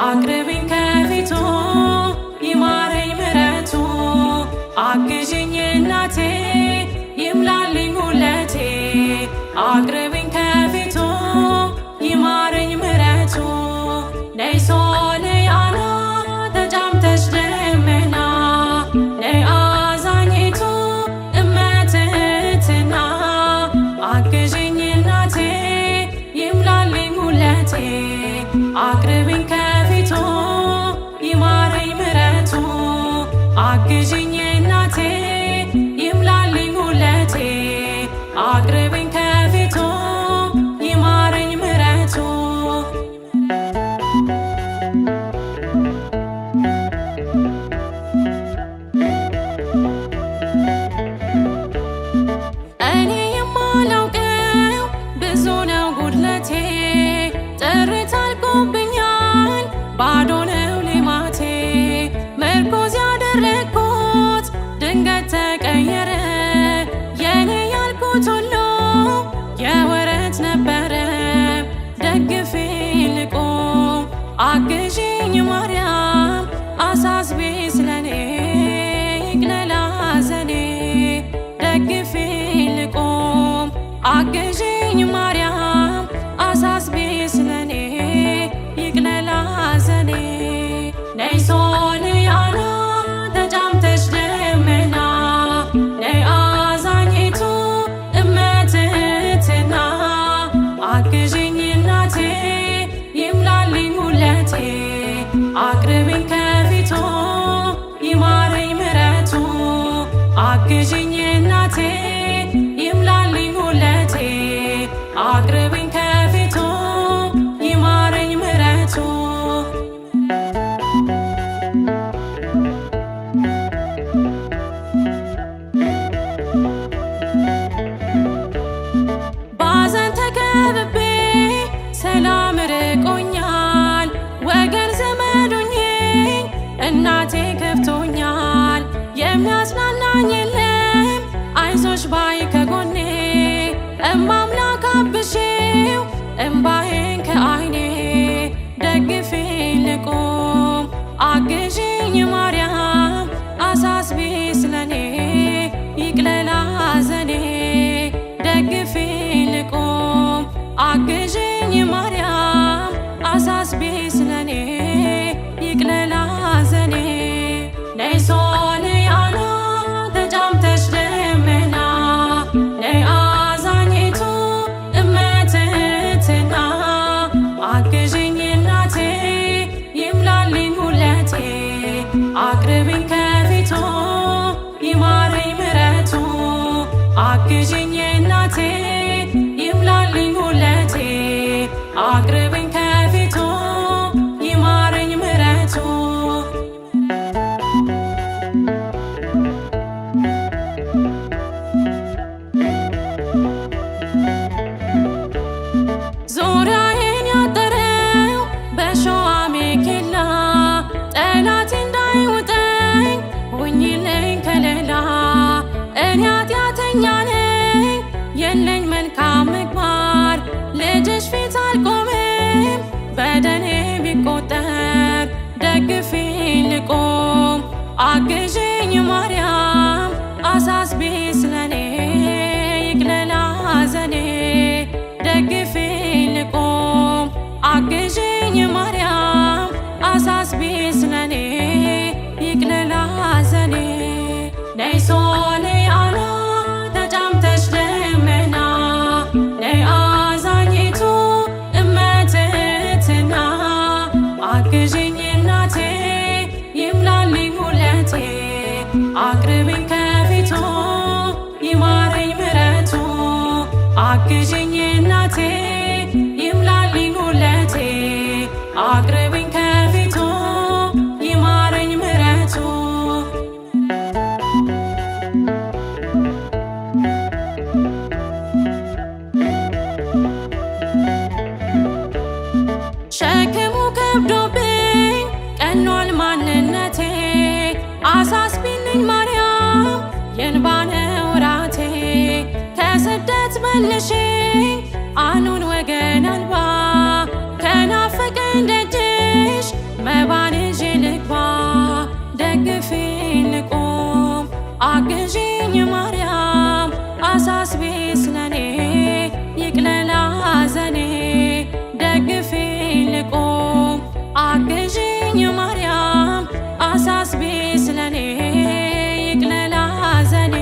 አቅርብኝ ከፊቱ ይማረኝ ምሕረቱ አግዥኝ እናቴ ይምላልኝ ሁለቴ አቅርብኝ ከፊቱ ይማረኝ ምሕረቱ ነይ ሶልያና ተጫምተሽ ደመና ነይ አዛኝቱ እመትህትና አግዥኝ እናቴ ይምላልኝ ሁለቴ አቅርብኝ ከፊቱ ይማረኝ ምሕረቱ አግዥኝ እናቴ ይምላልኝ ሁለቴ አቅርብኝ ከፊቱ ይማረኝ ምሕረቱ እኔ የማላውቀው ብዙ ነው ጉድለቴ ጥርት አልቆብኛል ባዶ ነው ሌማቴ ምርኮዝ ያደረግኩት ድንገት ተቀየረ የኔ ያልኩት ሁሉ የወረት ነበረ ደግፌ ልቆም አግዥኝ ማርያም አሳስቤ ስለኔ ይቅለል ሐዘኔ ደግፌ ልቆም አግዥኝ ማርያም አሳስቤ ስለኔ ይቅለል ሐዘኔ ነይ ሶልያና ተጫምተሽ ደመና ነይ አዛኝቱ እመትህትና አግዥኝ እናቴ ይምላልኝ ሁለቴ አቅርብኝ ከፊቱ ይማረኝ ምሕረቱ አግዥኝ እናቴ ይምላልኝ ሁለቴ አቅርብኝ ከፊቱ ይማረኝ ምሕረቱ ባዘን ተከብቤ ሰላም ርቆኛል ወገን ዘመዱኝኝ እናቴ ከፍቶኛል የሚያጽናናኝ የለም አይዞሽ ባይ ከጎኔ እማምላክ አብሼው እምባዬን ከዓይኔ ደግፌ ልቆም አግዥኝ ማርያም አሳስቤ ስለኔ ይቅለል ሐዘኔ ደግፌ ልቆም አግዥኝ ማርያም አሳስቤ ስለኔ ይቅለል ሐዘኔ ነይ ሶልያና ተጫምተሽ ደመና ነይ አዛኝቱ እመትህትና አግዥኝ እናቴ ይምላልኝ ሁለቴ አቅርብኝ ከፊቱ ይማረኝ ምሕረቱ አግዥኝ እናቴ ይምላልኝ ሁለቴ አቅርብኝ ከፊቱ ይማረኝ ምሕረቱ ዙሪያዬን ያጠረው በሾህ አሜኬላ ጠላቴ እንዳይውጠኝ ሁኚልኝ ከለላ እኔ ኃጢአተኛ ነኝ የለኝ መልካም ምግባር ልጅሽ ፊት አልቆምም በደሌ ቢቆጠር ደግፌ ልቆም አግዥኝ ማርያም አሳስቤ ስለኔ ይቅለል ሐዘኔ ደግፌ ልቆም አግዥኝ ማርያም አሳስቤ ስለኔ ይቅለል ሐዘኔ ነይ ሶልያና ተጫምተሽ ደመና ነይ አዛኝቱ አግዥኝ እናቴ ይምላልኝ ጉለቴ አቅርብኝ ከፊቱ ይማረኝ ምሕረቱ ሸክሙ ከብዶብኝ ቀኗል ማንነቴ አሳስቢልኝ ማርያም የእንባ ነው ራቴ ከስደት መልሽኝ አኑን ወገን አልባ ከናፈቀኝ ደጅሽ መባን ይዤ ልግባ ደግፊኝ ልቁም አግዥኝ ማርያም አሳስቢ ስለኔ ይቅለል ሐዘኔ ደግፊኝ ልቁም አግዥኝ ማርያም አሳስቢ ስለኔ ይቅለል ሐዘኔ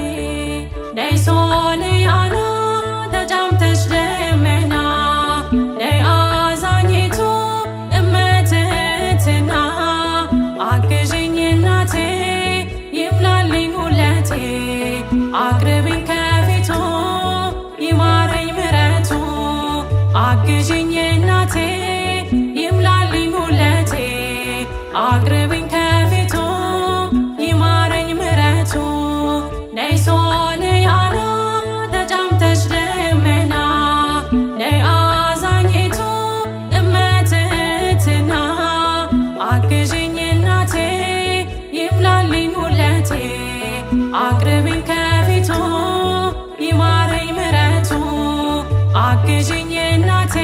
ነይ ሶልያና ተጫምተሽ ደመና ነይ አዛኝቱ እመትህትና አግዥኝ እናቴ ይምላልኝ ጉለቴ አቅርብኝ ከፊቱ ይማረኝ ምሕረቱ አግዥኝ እናቴ ይምላልኝ ጉለቴ አቅርብኝ ከፊቱ ይማረኝ ምሕረቱ ነይ ሶልያና ተጫምተሽ ደመና ነይ አዛኝቱ እመትህትና አግዥኝ እናቴ ይምላልኝ ጉለቴ አቅርብኝ ከፊቱ ይማረኝ ምሕረቱ አግዥኝ እናቴ